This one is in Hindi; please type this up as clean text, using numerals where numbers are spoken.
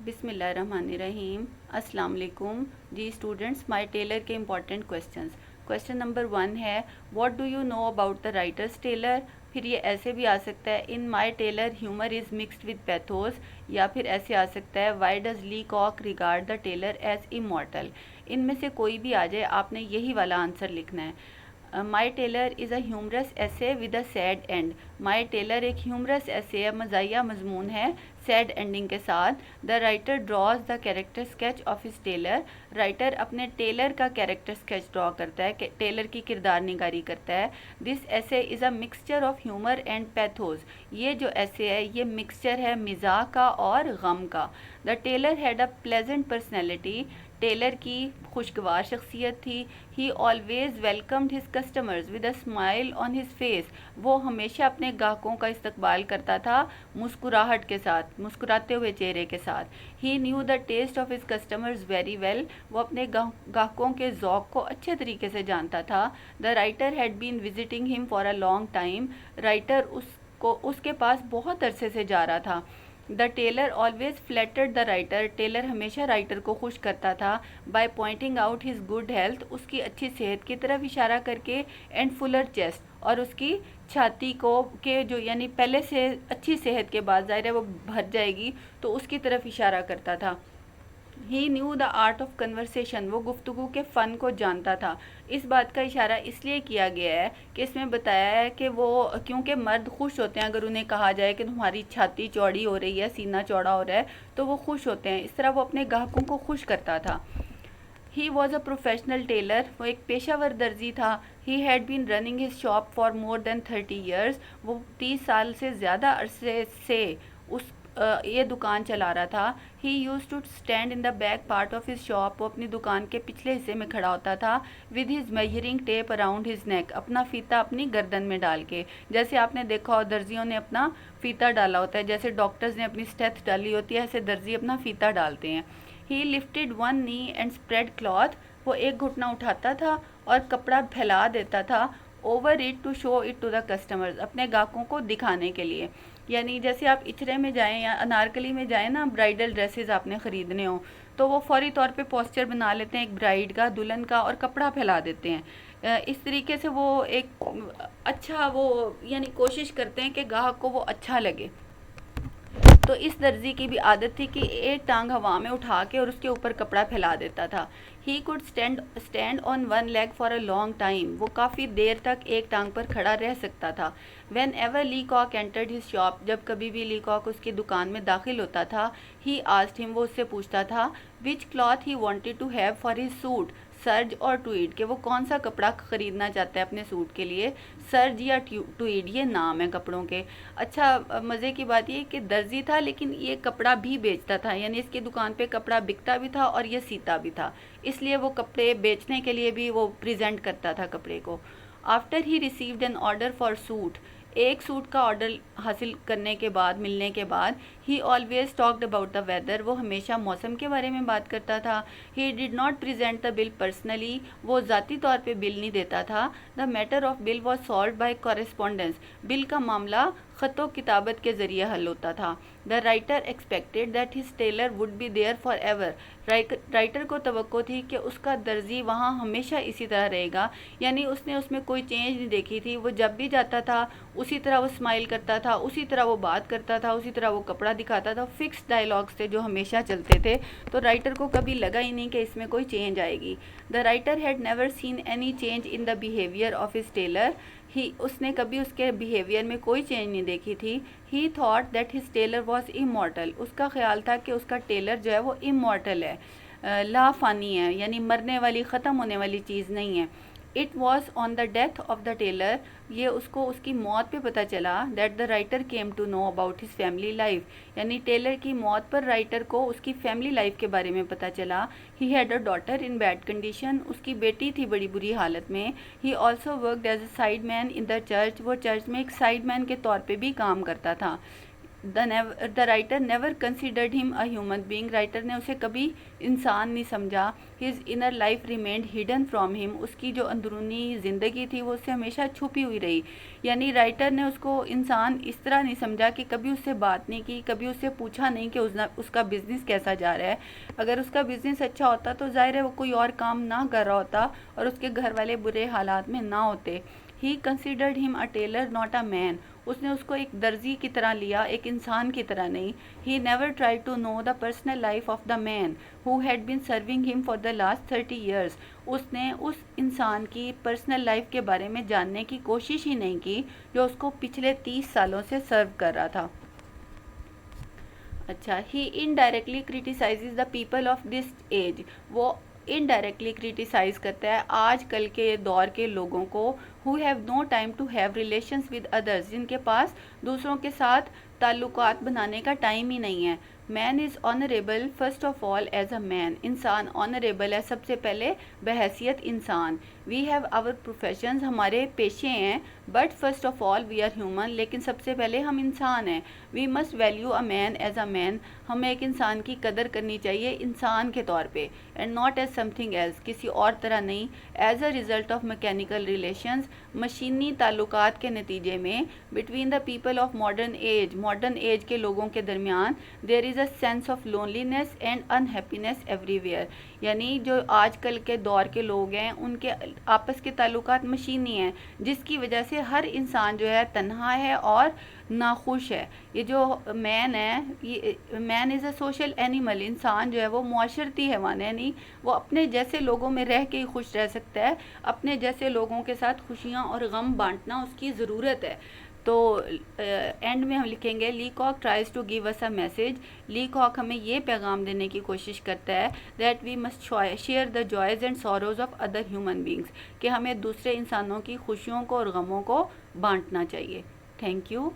बिस्मिल्लाहिर्रहमानिर्रहीम। अस्सलाम वालेकुम जी स्टूडेंट्स। माय टेलर के इम्पॉर्टेंट क्वेश्चंस। क्वेश्चन नंबर 1 है, what do you know about the writer's tailor. फिर ये ऐसे भी आ सकता है, in my tailor humour is mixed with pathos, या फिर ऐसे आ सकता है, why does Leacock regard the tailor as immortal. इनमें से कोई भी आ जाए, आपने यही वाला आंसर लिखना है। My tailor is a humorous essay with a sad end. My tailor एक ह्यूमरस ऐसे मज़ाहिया मजमून है सैड एंडिंग के साथ। The writer draws the character sketch of his tailor. Writer अपने टेलर का कैरेक्टर स्केच ड्रॉ करता है, टेलर की किरदार निगारी करता है। दिस ऐसे is a mixture of humour and pathos. ये जो ऐसे है ये मिक्सचर है मिजाह का और गम का। The tailor had a pleasant personality. Tailor की खुशगवार शख्सियत थी। He always welcomed his customers with a smile on his face. वो हमेशा अपने ग्राहकों का इस्तकबाल करता था मुस्कुराहट के साथ, मुस्कुराते हुए चेहरे के साथ। He knew the taste of his customers very well. वो अपने ग्राहकों के ज़ौक़ को अच्छे तरीके से जानता था। The writer had been visiting him for a long time. Writer उसके पास बहुत अरसे से जा रहा था। The tailor always flattered the writer. Tailor हमेशा राइटर को खुश करता था by pointing out his good health, उसकी अच्छी सेहत की तरफ इशारा करके, एंड फुलर चेस्ट, और उसकी छाती को के जो यानी पहले से अच्छी सेहत के बाद ज़ाहिर है वो भर जाएगी, तो उसकी तरफ इशारा करता था। He knew the art of conversation. वो गुफ्तगू के फ़न को जानता था। इस बात का इशारा इसलिए किया गया है कि इसमें बताया है कि वो, क्योंकि मर्द खुश होते हैं अगर उन्हें कहा जाए कि तुम्हारी छाती चौड़ी हो रही है, सीना चौड़ा हो रहा है, तो वो खुश होते हैं। इस तरह वो अपने ग्राहकों को खुश करता था। He was a professional tailor. वो एक पेशावर दर्जी था। He had been running his shop for more than 30 years. वो 30 साल से ज़्यादा अरसे से उस ये दुकान चला रहा था। He used to stand in the back part of his shop. वो अपनी दुकान के पिछले हिस्से में खड़ा होता था। With his measuring tape around his neck. अपना फीता अपनी गर्दन में डाल के, जैसे आपने देखा हो दर्जियों ने अपना फीता डाला होता है, जैसे डॉक्टर्स ने अपनी स्टेथ डाली होती है, ऐसे दर्जी अपना फीता डालते हैं। ही lifted one knee and spread cloth. वो एक घुटना उठाता था और कपड़ा फैला देता था over it to show it to the customers, अपने ग्राहकों को दिखाने के लिए। यानी जैसे आप इचरे में जाएं या अनारकली में जाएं ना, ब्राइडल ड्रेसेस आपने ख़रीदने हो, तो वो फौरी तौर पे पोस्चर बना लेते हैं एक ब्राइड का, दुल्हन का, और कपड़ा फैला देते हैं। इस तरीके से वो एक अच्छा वो यानी कोशिश करते हैं कि ग्राहक को वो अच्छा लगे। तो इस दर्जी की भी आदत थी कि एक टांग हवा में उठा के और उसके ऊपर कपड़ा फैला देता था। He could stand on one leg for a long time. वो काफ़ी देर तक एक टांग पर खड़ा रह सकता था। Whenever Leacock entered his shop. जब कभी भी ली कॉक उसकी दुकान में दाखिल होता था, ही आस्क्ड हिम, वो उससे पूछता था, which cloth he wanted to have for his suit, serge और ट्वीड, कि वो कौन सा कपड़ा ख़रीदना चाहता है अपने सूट के लिए। सर्ज या ट्वीड ये नाम है कपड़ों के। अच्छा, मज़े की बात ये कि दर्जी था लेकिन ये कपड़ा भी बेचता था, यानी इसकी दुकान पे कपड़ा बिकता भी था और ये सीता भी था, इसलिए वो कपड़े बेचने के लिए भी वो प्रेजेंट करता था कपड़े को। After he received an order for suit. एक सूट का ऑर्डर हासिल करने के बाद, मिलने के बाद, he always talked about the weather. वो हमेशा मौसम के बारे में बात करता था। He did not present the bill personally. वो ज़ाती तौर पे बिल नहीं देता था। The matter of bill was solved by correspondence. Bill का मामला ख़तो किताबत के ज़रिए हल होता था। The writer expected that his tailor would be there forever. Writer को तवक्को थी कि उसका दर्जी वहाँ हमेशा इसी तरह रहेगा, यानी उसने उसमें कोई चेंज नहीं देखी थी। वो जब भी जाता था उसी तरह वो स्माइल करता था, उसी तरह वो बात करता था, उसी तरह वो कपड़ा दिखाता था। फिक्स डायलॉग्स थे जो हमेशा चलते थे, तो राइटर को कभी लगा ही नहीं कि इसमें कोई चेंज आएगी। The writer had never seen any change in the behaviour of his tailor. उसने कभी उसके बिहेवियर में कोई चेंज नहीं देखी थी। He thought that his tailor was immortal. उसका ख्याल था कि उसका टेलर जो है वो इमॉर्टल है, लाफानी है, यानी मरने वाली, ख़त्म होने वाली चीज़ नहीं है। It was on the death of the tailor. ये उसको उसकी मौत पे पता चला। That the writer came to know about his family life. यानी टेलर की मौत पर राइटर को उसकी फैमिली लाइफ के बारे में पता चला। He had a daughter in bad condition. उसकी बेटी थी बड़ी बुरी हालत में। He also worked as a side man in the church. वो चर्च में एक साइड मैन के तौर पर भी काम करता था। The writer never considered him a human being, writer ने उसे कभी इंसान नहीं समझा। His inner life remained hidden from him, उसकी जो अंदरूनी ज़िंदगी थी वो उससे हमेशा छुपी हुई रही। यानी राइटर ने उसको इंसान इस तरह नहीं समझा कि कभी उससे बात नहीं की, कभी उससे पूछा नहीं कि उसका बिज़नेस कैसा जा रहा है। अगर उसका बिज़नेस अच्छा होता तो जाहिर है वो कोई और काम ना कर रहा होता और उसके घर वाले बुरे हालात में ना होते। He considered him a tailor not a man, उसने उसको एक दर्जी की तरह लिया, एक इंसान की तरह नहीं। He never try to know the personal life of the man who had been serving him for the last 30 years, उसने उस इंसान की पर्सनल लाइफ के बारे में जानने की कोशिश ही नहीं की जो उसको पिछले 30 सालों से सर्व कर रहा था। अच्छा, he indirectly criticises the people of this age, वो इनडायरेक्टली क्रिटिसाइज करता है आजकल के दौर के लोगों को, who have no time to have relations with others, जिनके पास दूसरों के साथ ताल्लुकात बनाने का टाइम ही नहीं है। Man is honourable first of all as a man, इंसान ऑनरेबल है सबसे पहले बहैसियत इंसान। वी हैव आवर प्रोफेशंस, हमारे पेशे हैं, but first of all we are human, लेकिन सबसे पहले हम इंसान हैं। We must value a man as a man, हमें एक इंसान की कदर करनी चाहिए इंसान के तौर पे, and not as something else, किसी और तरह नहीं। As a result of mechanical relations, मशीनी ताल्लुकात के नतीजे में, between the people of modern age के लोगों के दरमियान, there is a sense of loneliness and unhappiness everywhere, यानी जो आजकल के दौर के लोग हैं उनके आपस के ताल्लुकात मशीनी हैं, जिसकी वजह से हर इंसान जो है तन्हा है और नाखुश है। ये जो मैन है, ये man is a social animal, इंसान जो है वो मुआशरती हैवान है, यानी वो अपने जैसे लोगों में रह के ही खुश रह सकता है, अपने जैसे लोगों के साथ खुशियाँ और गम बांटना उसकी ज़रूरत है। तो एंड में हम लिखेंगे Leacock tries to give us a message, Leacock हमें ये पैगाम देने की कोशिश करता है that we must share the joys and sorrows of other human beings, कि हमें दूसरे इंसानों की खुशियों को और गमों को बांटना चाहिए। Thank you.